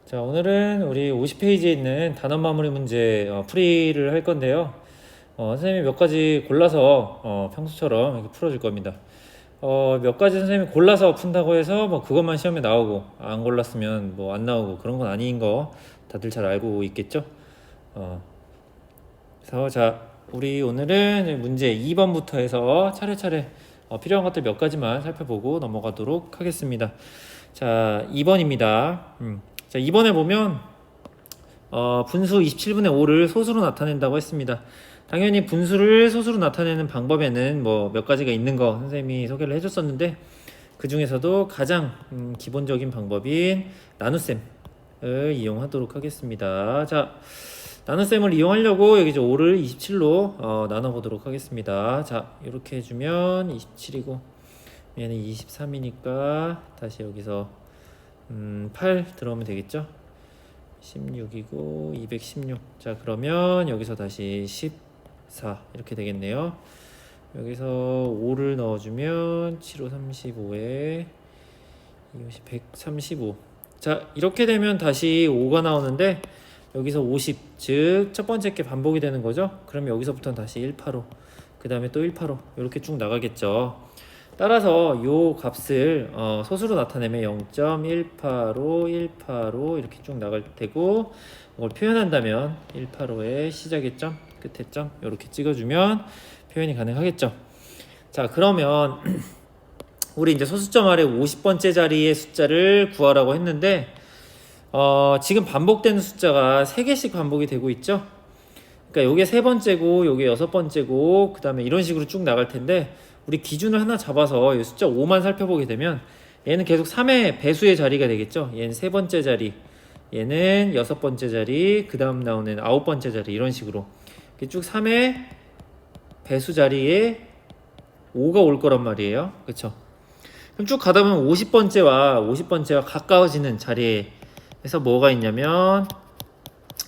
자, 오늘은 우리 50페이지에 있는 단원 마무리 문제 풀이를 할 건데요. 선생님이 몇 가지 골라서 평소처럼 이렇게 풀어줄 겁니다. 몇 가지 선생님이 골라서 푼다고 해서 뭐 그것만 시험에 나오고 안 골랐으면 뭐 안 나오고 그런 건 아닌 거 다들 잘 알고 있겠죠? 그래서 자, 우리 오늘은 문제 2번부터 해서 차례차례 필요한 것들 몇 가지만 살펴보고 넘어가도록 하겠습니다. 자, 2번입니다. 자, 2번에 보면 분수 27분의 5를 소수로 나타낸다고 했습니다. 당연히 분수를 소수로 나타내는 방법에는 뭐 몇 가지가 있는 거 선생님이 소개를 해줬었는데 그 중에서도 가장 기본적인 방법인 나눗셈을 이용하도록 하겠습니다. 자, 나눗셈을 이용하려고 여기 5를 27로 나눠보도록 하겠습니다. 자, 이렇게 해주면 27이고 얘는 23이니까 다시 여기서 8 들어오면 되겠죠? 16이고 216. 자, 그러면 여기서 다시 14 이렇게 되겠네요. 여기서 5를 넣어주면 7, 5, 35에 2, 135. 자, 이렇게 되면 다시 5가 나오는데 여기서 50, 즉 첫 번째 게 반복이 되는 거죠. 그러면 여기서부터는 다시 185, 그 다음에 또 185 이렇게 쭉 나가겠죠. 따라서 요 값을 소수로 나타내면 0.185, 185 이렇게 쭉 나갈 테고, 이걸 표현한다면 185의 시작의 점, 끝의 점 이렇게 찍어주면 표현이 가능하겠죠. 자, 그러면 우리 이제 소수점 아래 50번째 자리의 숫자를 구하라고 했는데 지금 반복되는 숫자가 3개씩 반복이 되고 있죠. 그러니까 요게 3번째고 요게 6번째고 그 다음에 이런 식으로 쭉 나갈 텐데, 우리 기준을 하나 잡아서 이 숫자 5만 살펴보게 되면 얘는 계속 3의 배수의 자리가 되겠죠. 얘는 3번째 자리, 얘는 6번째 자리, 그 다음 나오는 9번째 자리, 이런 식으로 쭉 3의 배수 자리에 5가 올 거란 말이에요. 그쵸? 그럼 쭉 가다 보면 50번째와 가까워지는 자리에서 뭐가 있냐면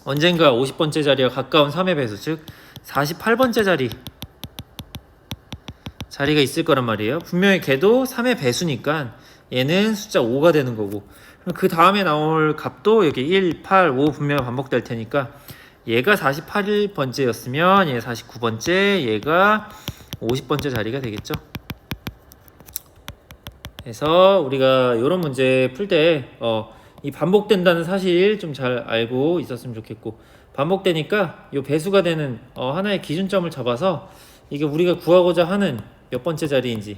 언젠가 50번째 자리와 가까운 3의 배수, 즉 48번째 자리가 있을 거란 말이에요. 분명히 걔도 3의 배수니까 얘는 숫자 5가 되는 거고, 그럼 그 다음에 나올 값도 여기 1, 8, 5 분명히 반복될 테니까 얘가 48번째였으면 얘 49번째, 얘가 50번째 자리가 되겠죠. 그래서 우리가 이런 문제 풀 때 이 반복된다는 사실 좀 잘 알고 있었으면 좋겠고, 반복되니까 이 배수가 되는 하나의 기준점을 잡아서 이게 우리가 구하고자 하는 몇 번째 자리인지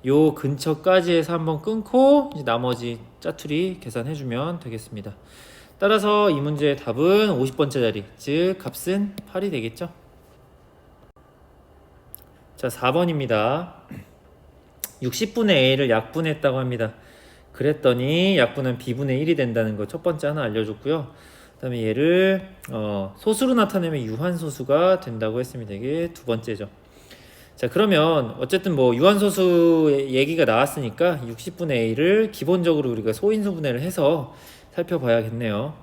요 근처까지 해서 한번 끊고 이제 나머지 짜투리 계산해주면 되겠습니다. 따라서 이 문제의 답은 50번째 자리, 즉 값은 8이 되겠죠. 자, 4번입니다. 60분의 a를 약분했다고 합니다. 그랬더니 약분은 b분의 1이 된다는 거 첫 번째 하나 알려줬고요. 그 다음에 얘를 소수로 나타내면 유한소수가 된다고 했습니다. 이게 두 번째죠. 자, 그러면 어쨌든 뭐 유한소수 얘기가 나왔으니까 60분의 a를 기본적으로 우리가 소인수분해를 해서 살펴봐야겠네요.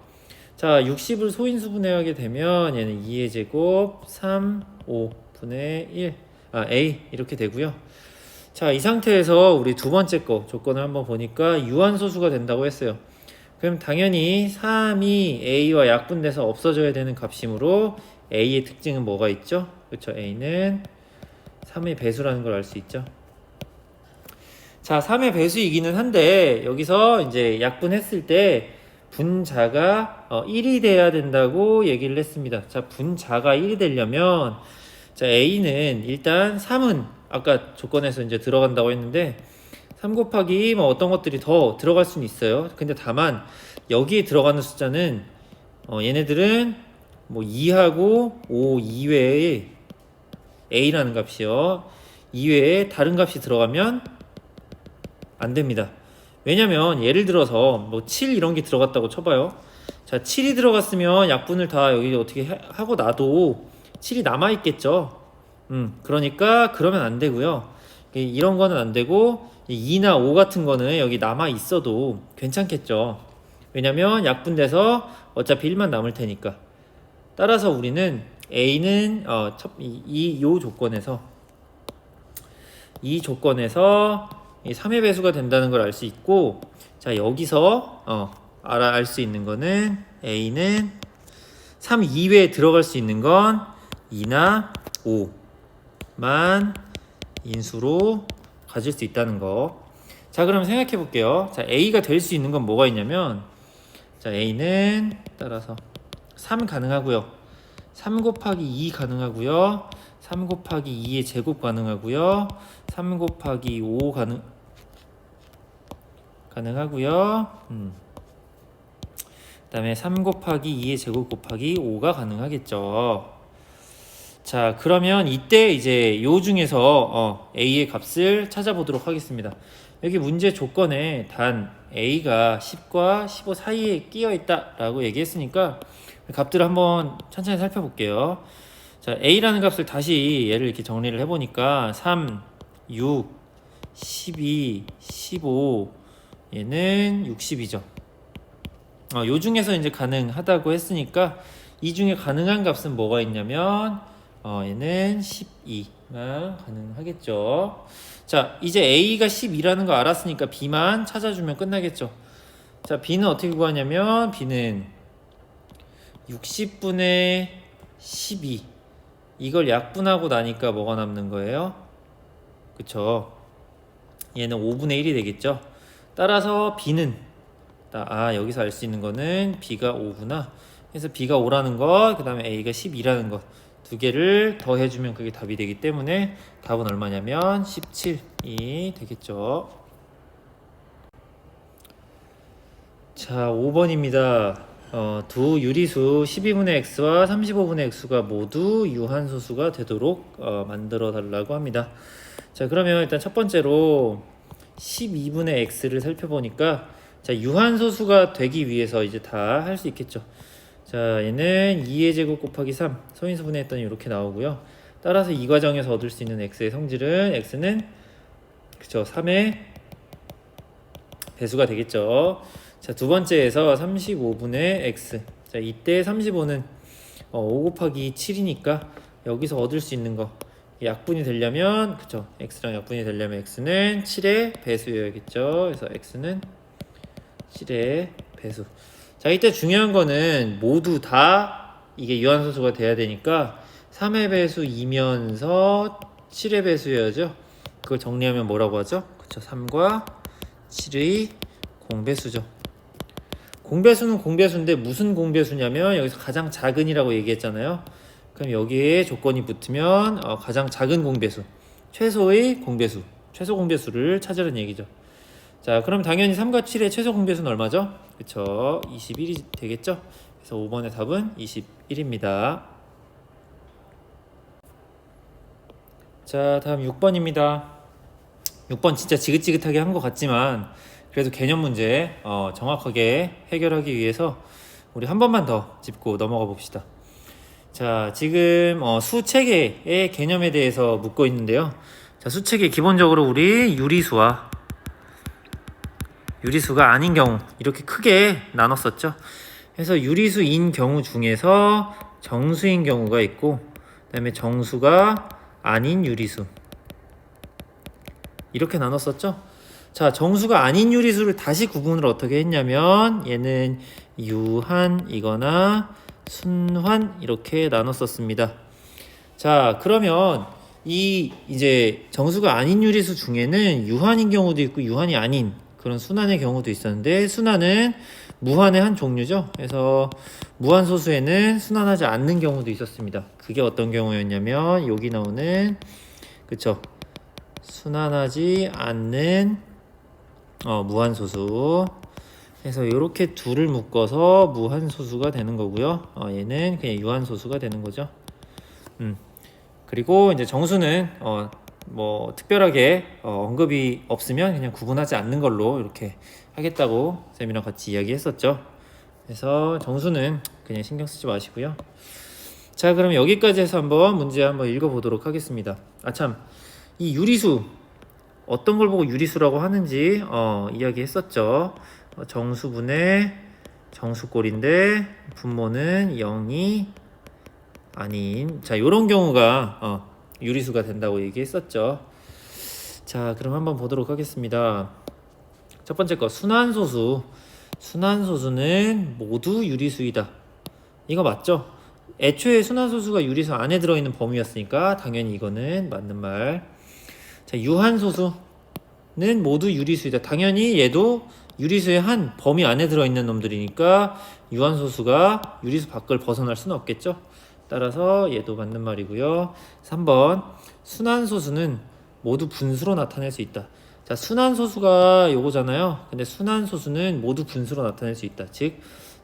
자, 60을 소인수분해하게 되면 얘는 2의 제곱 3, 5분의 1 a 이렇게 되고요. 자, 이 상태에서 우리 두 번째 거 조건을 한번 보니까 유한소수가 된다고 했어요. 그럼 당연히 3이 a와 약분돼서 없어져야 되는 값이므로 a의 특징은 뭐가 있죠? 그렇죠? a는 3의 배수라는 걸 알 수 있죠. 자, 3의 배수이기는 한데 여기서 이제 약분했을 때 분자가 1이 돼야 된다고 얘기를 했습니다. 자, 분자가 1이 되려면 자, a는 일단 3은 아까 조건에서 이제 들어간다고 했는데 3 곱하기 뭐 어떤 것들이 더 들어갈 수는 있어요. 근데 다만 여기에 들어가는 숫자는 얘네들은 뭐 2하고 5 이외에 a라는 값이요, 이외에 다른 값이 들어가면 안 됩니다. 왜냐면 예를 들어서 뭐 7 이런 게 들어갔다고 쳐봐요. 자, 7이 들어갔으면 약분을 다 여기 어떻게 하고 나도 7이 남아있겠죠. 그러니까 그러면 안 되고요. 이런 거는 안 되고 2나 5 같은 거는 여기 남아 있어도 괜찮겠죠. 왜냐면 약분돼서 어차피 1만 남을 테니까. 따라서 우리는 a는 이 조건에서 이 3의 배수가 된다는 걸 알 수 있고, 자, 여기서 알 수 있는 거는 a는 3 이외에 들어갈 수 있는 건 2나 5만 인수로 가질 수 있다는 거. 자, 그럼 생각해 볼게요. 자, a가 될 수 있는 건 뭐가 있냐면, 자, a는 따라서 3 가능하고요. 3 곱하기 2 가능하고요. 3 곱하기 2의 제곱 가능하고요. 3 곱하기 5 가능하고요. 그 다음에 3 곱하기 2의 제곱 곱하기 5가 가능하겠죠. 자, 그러면 이때 이제 요 중에서 a의 값을 찾아보도록 하겠습니다. 여기 문제 조건에 단 a가 10과 15 사이에 끼어 있다 라고 얘기했으니까 값들을 한번 천천히 살펴볼게요. 자, a라는 값을 다시 얘를 이렇게 정리를 해보니까 3, 6, 12, 15 얘는 60이죠. 요 중에서 이제 가능하다고 했으니까 이 중에 가능한 값은 뭐가 있냐면 얘는 12가 가능하겠죠. 자, 이제 a가 12라는 거 알았으니까 b만 찾아주면 끝나겠죠. 자, b는 어떻게 구하냐면 b는 60분의 12 이걸 약분하고 나니까 뭐가 남는 거예요? 그쵸? 얘는 5분의 1이 되겠죠. 따라서 b는 여기서 알 수 있는 거는 b가 5구나. 그래서 b가 5라는 것, 그 다음에 a가 12라는 것 두 개를 더해주면 그게 답이 되기 때문에 답은 얼마냐면 17이 되겠죠. 자, 5번입니다. 두 유리수 12분의 x와 35분의 x가 모두 유한소수가 되도록 만들어 달라고 합니다. 자, 그러면 일단 첫 번째로 12분의 x를 살펴보니까, 자, 유한소수가 되기 위해서 이제 다 할 수 있겠죠. 자, 얘는 2의 제곱 곱하기 3 소인수 분해했더니 이렇게 나오고요. 따라서 이 과정에서 얻을 수 있는 x의 성질은 x는 그쵸 3의 배수가 되겠죠. 자, 두 번째에서 35분의 x. 자, 이때 35는 5 곱하기 7이니까 여기서 얻을 수 있는 거 약분이 되려면 그쵸 x랑 약분이 되려면 x는 7의 배수여야겠죠. 그래서 x는 7의 배수. 자, 이때 중요한 거는 모두 다 이게 유한소수가 돼야 되니까 3의 배수이면서 7의 배수여야죠. 그걸 정리하면 뭐라고 하죠? 그쵸 3과 7의 공배수죠. 공배수는 공배수인데 무슨 공배수냐면 여기서 가장 작은이라고 얘기했잖아요. 그럼 여기에 조건이 붙으면 가장 작은 공배수, 최소의 공배수, 최소 공배수를 찾으라는 얘기죠. 자, 그럼 당연히 3과 7의 최소 공배수는 얼마죠? 그쵸 21이 되겠죠. 그래서 5번의 답은 21입니다. 자, 다음 6번입니다. 6번 진짜 지긋지긋하게 한 것 같지만 그래도 개념 문제 정확하게 해결하기 위해서 우리 한 번만 더 짚고 넘어가 봅시다. 자, 지금 수체계의 개념에 대해서 묻고 있는데요. 자, 수체계 기본적으로 우리 유리수가 아닌 경우 이렇게 크게 나눴었죠. 그래서 유리수인 경우 중에서 정수인 경우가 있고, 그 다음에 정수가 아닌 유리수 이렇게 나눴었죠. 자, 정수가 아닌 유리수를 다시 구분을 어떻게 했냐면 얘는 유한이거나 순환 이렇게 나눴었습니다. 자, 그러면 이제 정수가 아닌 유리수 중에는 유한인 경우도 있고 유한이 아닌 그런 순환의 경우도 있었는데, 순환은 무한의 한 종류죠. 그래서 무한소수에는 순환하지 않는 경우도 있었습니다. 그게 어떤 경우였냐면 여기 나오는 그쵸 순환하지 않는 무한소수. 그래서 이렇게 둘을 묶어서 무한소수가 되는 거고요. 얘는 그냥 유한소수가 되는 거죠. 그리고 이제 정수는 뭐 특별하게 언급이 없으면 그냥 구분하지 않는 걸로 이렇게 하겠다고 쌤이랑 같이 이야기했었죠. 그래서 정수는 그냥 신경 쓰지 마시고요. 자, 그럼 여기까지 해서 문제 한번 읽어보도록 하겠습니다. 이 유리수 어떤 걸 보고 유리수라고 하는지 이야기했었죠. 정수분의 정수꼴인데 분모는 0이 아닌, 자, 요런 경우가 유리수가 된다고 얘기했었죠. 자, 그럼 한번 보도록 하겠습니다. 첫 번째 거 순환소수. 순환소수는 모두 유리수이다. 이거 맞죠? 애초에 순환소수가 유리수 안에 들어있는 범위였으니까 당연히 이거는 맞는 말. 자, 유한소수는 모두 유리수이다. 당연히 얘도 유리수의 한 범위 안에 들어있는 놈들이니까 유한소수가 유리수 밖을 벗어날 수는 없겠죠. 따라서 얘도 맞는 말이고요. 3번 순환소수는 모두 분수로 나타낼 수 있다. 자, 순환소수가 요거잖아요. 근데 순환소수는 모두 분수로 나타낼 수 있다. 즉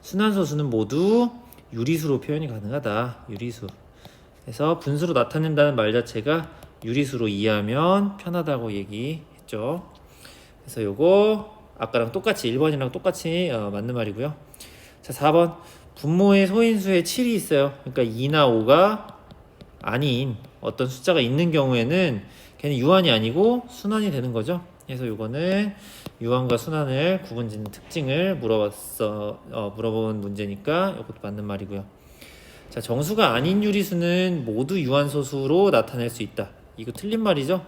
순환소수는 모두 유리수로 표현이 가능하다. 유리수. 그래서 분수로 나타낸다는 말 자체가 유리수로 이해하면 편하다고 얘기했죠. 그래서 요거 아까랑 똑같이 1번이랑 똑같이 맞는 말이고요. 자, 4번 분모의 소인수에 7이 있어요. 그러니까 2나 5가 아닌 어떤 숫자가 있는 경우에는 걔는 유한이 아니고 순환이 되는 거죠. 그래서 요거는 유한과 순환을 구분짓는 특징을 물어본 문제니까 이것도 맞는 말이고요. 자, 정수가 아닌 유리수는 모두 유한소수로 나타낼 수 있다. 이거 틀린 말이죠.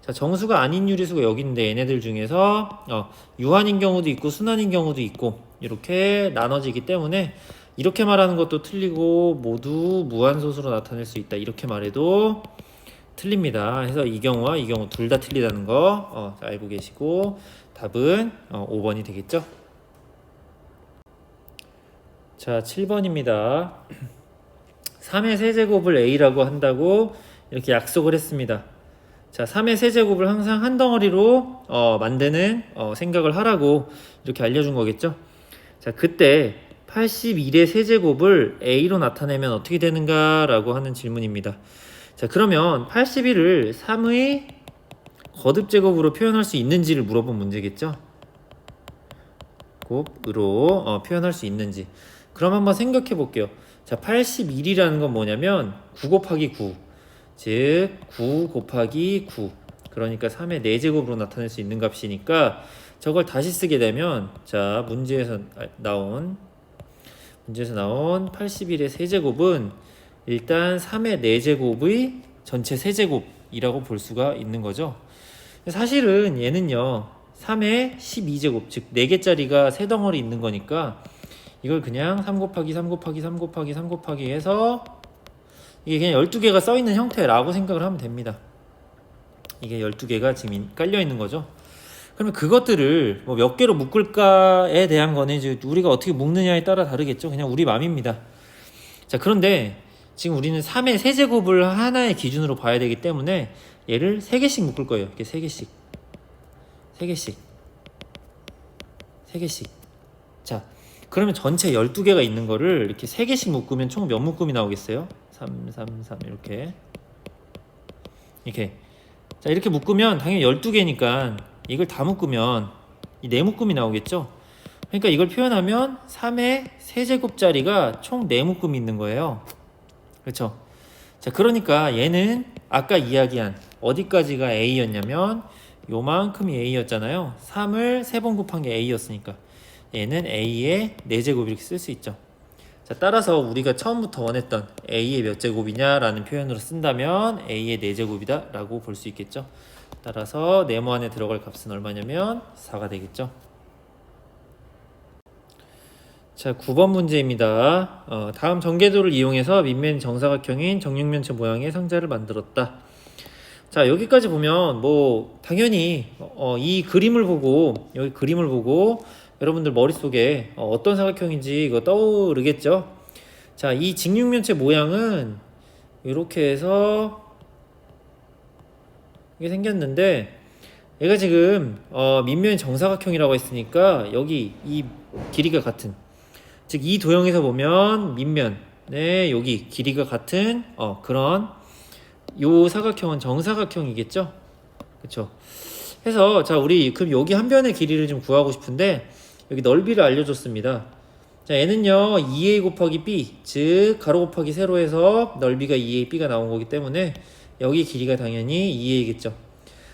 자, 정수가 아닌 유리수가 여기 있는데 얘네들 중에서 유한인 경우도 있고 순환인 경우도 있고 이렇게 나눠지기 때문에 이렇게 말하는 것도 틀리고 모두 무한소수로 나타낼 수 있다. 이렇게 말해도 틀립니다. 그래서 이 경우와 이 경우 둘 다 틀리다는 거 알고 계시고 답은 5번이 되겠죠. 자, 7번입니다. 3의 세제곱을 A라고 한다고 이렇게 약속을 했습니다. 자, 3의 세제곱을 항상 한 덩어리로 만드는 생각을 하라고 이렇게 알려준 거겠죠. 자, 그때 81의 세제곱을 A로 나타내면 어떻게 되는가 라고 하는 질문입니다. 자, 그러면 81을 3의 거듭제곱으로 표현할 수 있는지를 물어본 문제겠죠. 곱으로 표현할 수 있는지. 그럼 한번 생각해 볼게요. 자, 81이라는 건 뭐냐면 9 곱하기 9, 즉 9 곱하기 9, 그러니까 3의 4제곱으로 나타낼 수 있는 값이니까 저걸 다시 쓰게 되면 자, 문제에서 나온 81의 세제곱은 일단 3의 4제곱의 전체 세제곱이라고 볼 수가 있는 거죠. 사실은 얘는요 3의 12제곱, 즉 4개짜리가 세 덩어리 있는 거니까 이걸 그냥 3 곱하기 3 곱하기 3 곱하기 3 곱하기 해서 이게 그냥 12개가 써있는 형태라고 생각을 하면 됩니다. 이게 12개가 지금 깔려 있는 거죠. 그러면 그것들을 뭐 몇 개로 묶을까에 대한 거는 이제 우리가 어떻게 묶느냐에 따라 다르겠죠. 그냥 우리 맘입니다. 자, 그런데 지금 우리는 3의 세제곱을 하나의 기준으로 봐야 되기 때문에 얘를 3개씩 묶을 거예요. 이렇게 3개씩. 3개씩. 3개씩. 자, 그러면 전체 12개가 있는 거를 이렇게 3개씩 묶으면 총 몇 묶음이 나오겠어요? 3, 3, 3 이렇게. 이렇게. 자, 이렇게 묶으면 당연히 12개니까 이걸 다 묶으면 이 4묶음이 나오겠죠? 그러니까 이걸 표현하면 3의 세제곱짜리가 총 4묶음이 있는 거예요. 그렇죠? 자, 그러니까 얘는 아까 이야기한 어디까지가 A였냐면 요만큼이 A였잖아요. 3을 3번 곱한 게 A였으니까 얘는 A의 4제곱 이렇게 쓸 수 있죠. 자, 따라서 우리가 처음부터 원했던 A의 몇 제곱이냐 라는 표현으로 쓴다면 A의 4제곱이다 라고 볼 수 있겠죠. 따라서 네모 안에 들어갈 값은 얼마냐면 4가 되겠죠. 자, 9번 문제입니다. 다음 전개도를 이용해서 밑면 정사각형인 정육면체 모양의 상자를 만들었다. 자, 여기까지 보면 뭐 당연히 이 그림을 보고 여기 그림을 보고 여러분들 머릿속에 어떤 사각형인지 이거 떠오르겠죠. 자, 이 직육면체 모양은 이렇게 해서 이게 생겼는데 얘가 지금 밑면이 정사각형이라고 했으니까 여기 이 길이가 같은, 즉 이 도형에서 보면 밑면에 여기 길이가 같은 그런 요 사각형은 정사각형이겠죠. 그쵸? 해서 자, 우리 그럼 여기 한 변의 길이를 좀 구하고 싶은데 여기 넓이를 알려줬습니다. 자, 얘는요 2a 곱하기 b, 즉 가로 곱하기 세로에서 넓이가 2a, b가 나온 거기 때문에 여기 길이가 당연히 2a겠죠.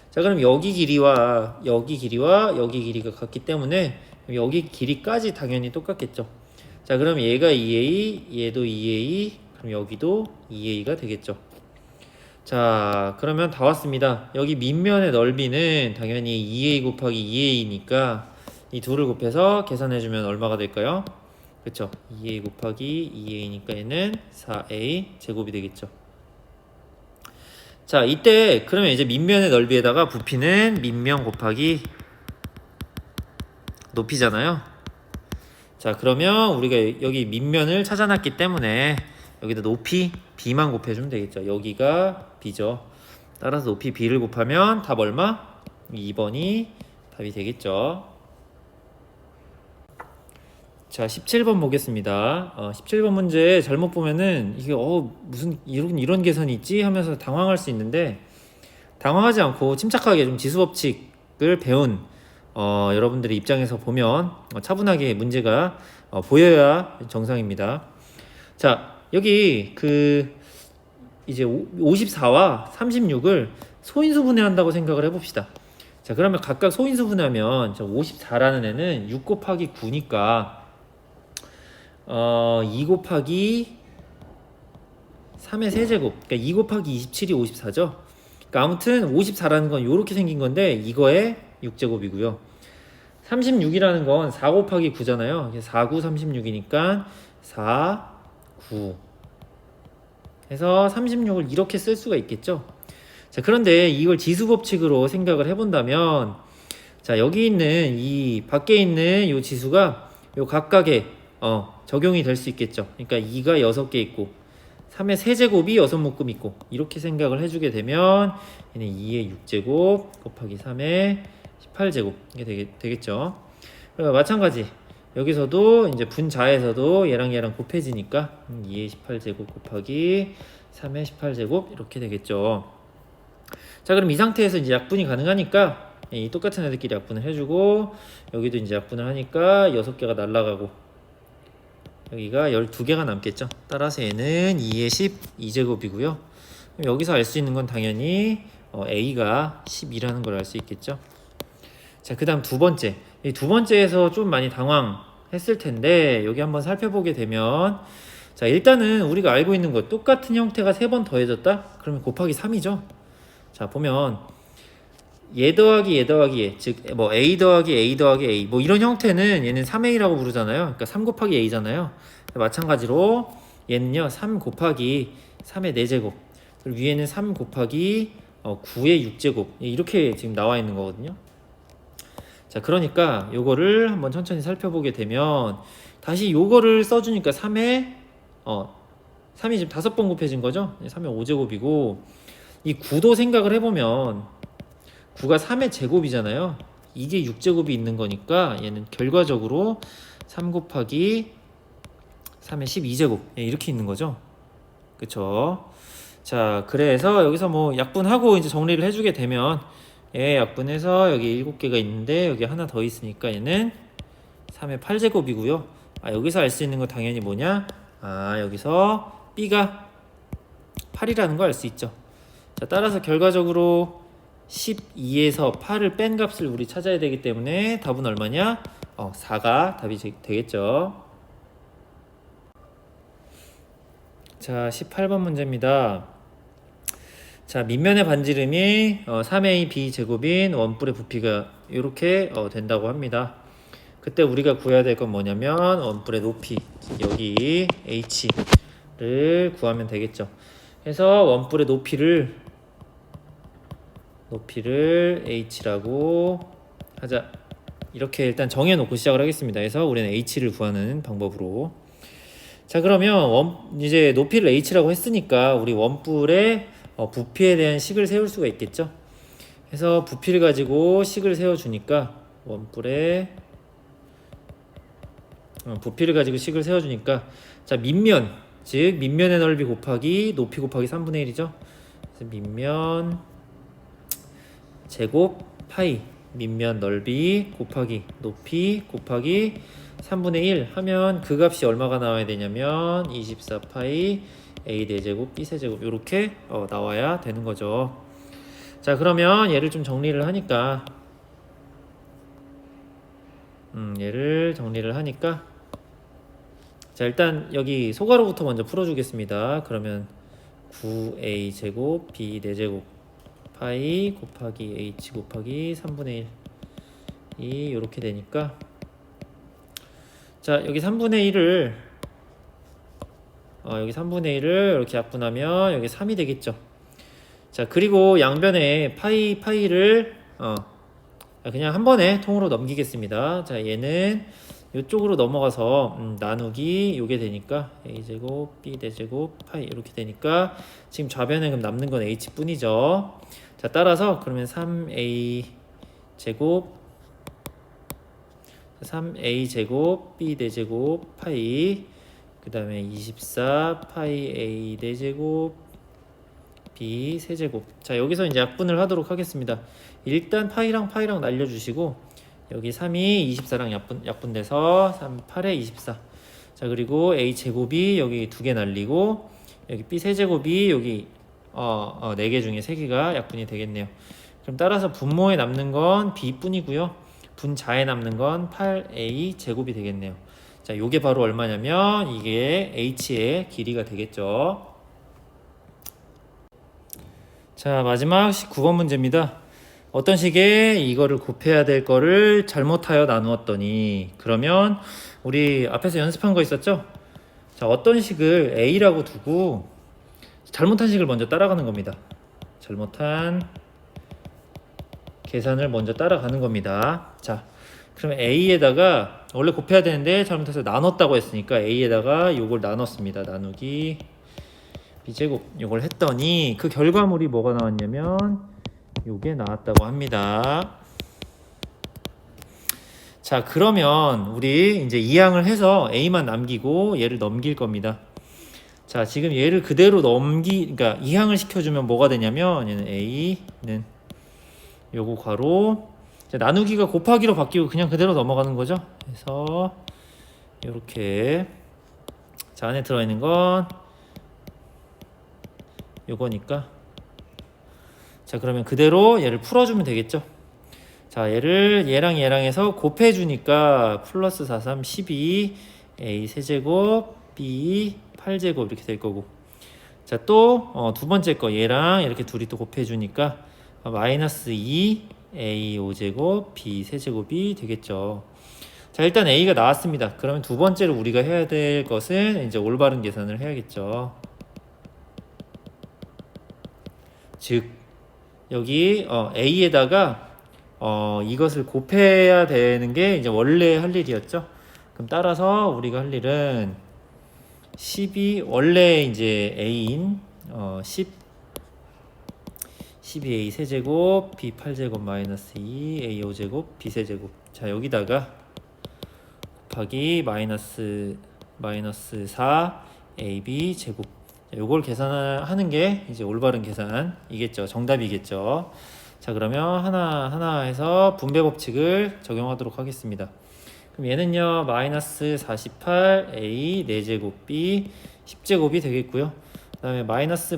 자, 그럼 여기 길이와 여기 길이와 여기 길이가 같기 때문에 여기 길이까지 당연히 똑같겠죠. 자, 그럼 얘가 2a, 얘도 2a, 그럼 여기도 2a가 되겠죠. 자, 그러면 다 왔습니다. 여기 밑면의 넓이는 당연히 2a 곱하기 2a니까 이 둘을 곱해서 계산해주면 얼마가 될까요? 그쵸? 2a 곱하기 2a니까 얘는 4a 제곱이 되겠죠. 자, 이때 그러면 이제 밑면의 넓이에다가 부피는 밑면 곱하기 높이잖아요. 자, 그러면 우리가 여기 밑면을 찾아놨기 때문에 여기다 높이 b만 곱해주면 되겠죠. 여기가 b죠. 따라서 높이 b를 곱하면 답 얼마? 2번이 답이 되겠죠. 자, 17번 보겠습니다. 17번 문제 잘못 보면은 이게 무슨 이런 계산이 있지 하면서 당황할 수 있는데, 당황하지 않고 침착하게 좀 지수법칙을 배운 여러분들의 입장에서 보면 차분하게 문제가 보여야 정상입니다. 자, 여기 이제 54와 36을 소인수 분해한다고 생각을 해봅시다. 자, 그러면 각각 소인수 분해하면 54라는 애는 6 곱하기 9니까 2 곱하기 3의 세제곱, 그러니까 2 곱하기 27이 54죠. 그러니까 아무튼 54라는 건 이렇게 생긴 건데 이거의 6제곱이고요. 36이라는 건 4 곱하기 9잖아요. 4, 9, 36이니까 4, 9 해서 36을 이렇게 쓸 수가 있겠죠. 자, 그런데 이걸 지수법칙으로 생각을 해본다면, 자, 여기 있는 이 밖에 있는 이 지수가 요 각각의 적용이 될 수 있겠죠. 그러니까 2가 6개 있고 3의 세제곱이 6묶음 있고 이렇게 생각을 해주게 되면 얘는 2의 6제곱 곱하기 3의 18제곱 이게 되겠죠. 마찬가지 여기서도 이제 분자에서도 얘랑 곱해지니까 2의 18제곱 곱하기 3의 18제곱 이렇게 되겠죠. 자, 그럼 이 상태에서 이제 약분이 가능하니까 이 똑같은 애들끼리 약분을 해주고 여기도 이제 약분을 하니까 6개가 날라가고 여기가 12개가 남겠죠. 따라서 얘는 2의 12제곱이고요. 여기서 알 수 있는 건 당연히 a가 12라는 걸 알 수 있겠죠. 자, 그 다음 두 번째. 이 두 번째에서 좀 많이 당황했을 텐데 여기 한번 살펴보게 되면, 자, 일단은 우리가 알고 있는 것 똑같은 형태가 3번 더해졌다? 그러면 곱하기 3이죠. 자, 보면 얘 더하기 얘 더하기 얘, 즉 뭐 a 더하기 a 더하기 a 뭐 이런 형태는 얘는 3a라고 부르잖아요. 그러니까 3 곱하기 a잖아요. 마찬가지로 얘는요 3 곱하기 3의 4제곱, 그리고 위에는 3 곱하기 9의 6제곱 이렇게 지금 나와 있는 거거든요. 자, 그러니까 요거를 한번 천천히 살펴보게 되면 다시 요거를 써주니까 3이 지금 5번 곱해진 거죠. 3의 5제곱이고 이 9도 생각을 해보면 9가 3의 제곱이잖아요. 이게 6제곱이 있는 거니까 얘는 결과적으로 3 곱하기 3의 12제곱 이렇게 있는 거죠. 그쵸? 자, 그래서 여기서 뭐 약분하고 이제 정리를 해주게 되면 약분해서 여기 7개가 있는데 여기 하나 더 있으니까 얘는 3의 8제곱이고요. 여기서 알 수 있는 거 당연히 뭐냐? 여기서 b가 8이라는 거 알 수 있죠. 자, 따라서 결과적으로 12에서 8을 뺀 값을 우리 찾아야 되기 때문에 답은 얼마냐? 4가 답이 되겠죠. 자, 18번 문제입니다. 자, 밑면의 반지름이 3a b 제곱인 원뿔의 부피가 이렇게 된다고 합니다. 그때 우리가 구해야 될 건 뭐냐면 원뿔의 높이, 여기 h를 구하면 되겠죠. 그래서 원뿔의 높이를 h라고 하자. 이렇게 일단 정해놓고 시작을 하겠습니다. 그래서 우리는 h를 구하는 방법으로. 자, 그러면 이제 높이를 h라고 했으니까 우리 원뿔의 부피에 대한 식을 세울 수가 있겠죠. 그래서 부피를 가지고 식을 세워주니까 부피를 가지고 식을 세워주니까, 자, 밑면, 즉 밑면의 넓이 곱하기 높이 곱하기 3분의 1이죠. 그래서 밑면 제곱 파이 밑면 넓이 곱하기 높이 곱하기 3분의 1 하면 그 값이 얼마가 나와야 되냐면 24 파이 a 4제곱 b 세제곱 이렇게 나와야 되는 거죠. 자, 그러면 얘를 좀 정리를 하니까 자, 일단 여기 소가로부터 먼저 풀어주겠습니다. 그러면 9a 제곱 b 4제곱 파이 곱하기 h 곱하기 3분의 1이 이렇게 되니까 자, 여기 3분의 1을 여기 3분의 1을 이렇게 약분하면 여기 3이 되겠죠. 자, 그리고 양변에 파이를 그냥 한 번에 통으로 넘기겠습니다. 자, 얘는 이쪽으로 넘어가서 나누기 요게 되니까 a제곱 b대제곱 파이 이렇게 되니까 지금 좌변에 그럼 남는 건 h 뿐이죠. 자, 따라서 그러면 3a 제곱 b대제곱 파이 그 다음에 24 파이 a 대제곱 b 세제곱. 자, 여기서 이제 약분을 하도록 하겠습니다. 일단 파이랑 날려주시고 여기 3이 24랑 약분돼서 3, 8에 24. 자, 그리고 a 제곱이 여기 2개 날리고 여기 b 세제곱이 여기 4개 중에 3개가 약분이 되겠네요. 그럼 따라서 분모에 남는 건 b 뿐이고요. 분자에 남는 건 8a 제곱이 되겠네요. 자, 요게 바로 얼마냐면 이게 h의 길이가 되겠죠. 자, 마지막 19번 문제입니다. 어떤 식에 이거를 곱해야 될 거를 잘못하여 나누었더니, 그러면 우리 앞에서 연습한 거 있었죠? 자, 어떤 식을 a라고 두고 잘못한 식을 먼저 따라가는 겁니다. 잘못한 계산을 먼저 따라가는 겁니다. 자, 그러면 a에다가 원래 곱해야 되는데 잘못해서 나눴다고 했으니까 a에다가 요걸 나눴습니다. 나누기 b제곱 요걸 했더니 그 결과물이 뭐가 나왔냐면 요게 나왔다고 합니다. 자, 그러면 우리 이제 이항을 해서 a만 남기고 얘를 넘길 겁니다. 자, 지금 얘를 그대로 그러니까 이항을 시켜주면 뭐가 되냐면 얘는 a는 요거 괄호 나누기가 곱하기로 바뀌고 그냥 그대로 넘어가는 거죠. 그래서 이렇게 자, 안에 들어있는 건 요거니까 자, 그러면 그대로 얘를 풀어주면 되겠죠. 자, 얘를 얘랑 해서 곱해주니까 플러스 4, 3, 12 a 세제곱 b 8제곱 이렇게 될 거고, 자, 또 두 번째 거 얘랑 이렇게 둘이 또 곱해주니까 마이너스 2 a 5제곱 b 세제곱이 되겠죠. 자, 일단 a가 나왔습니다. 그러면 두 번째로 우리가 해야 될 것은 이제 올바른 계산을 해야겠죠. 즉 여기 a에다가 이것을 곱해야 되는 게 이제 원래 할 일이었죠. 그럼 따라서 우리가 할 일은 12 원래 이제 a인 12a 세제곱 b 8제곱 마이너스 2 a 5제곱 b 세제곱. 자, 여기다가 곱하기 마이너스 4 ab 제곱. 요걸 계산하는 게 이제 올바른 계산이겠죠. 정답이겠죠. 자, 그러면 하나 해서 분배 법칙을 적용하도록 하겠습니다. 그럼 얘는요 마이너스 48a 4제곱 b 10제곱이 되겠고요. 그 다음에 마이너스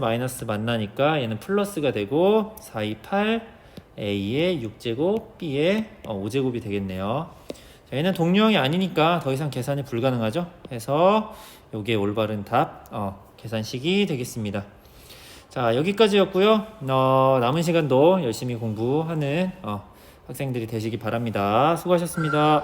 만나니까 얘는 플러스가 되고 428 a의 6제곱 b의 5제곱이 되겠네요. 자, 얘는 동류항이 아니니까 더 이상 계산이 불가능하죠. 해서 요게 올바른 답 계산식이 되겠습니다. 자, 여기까지였고요. 남은 시간도 열심히 공부하는 학생들이 되시기 바랍니다. 수고하셨습니다.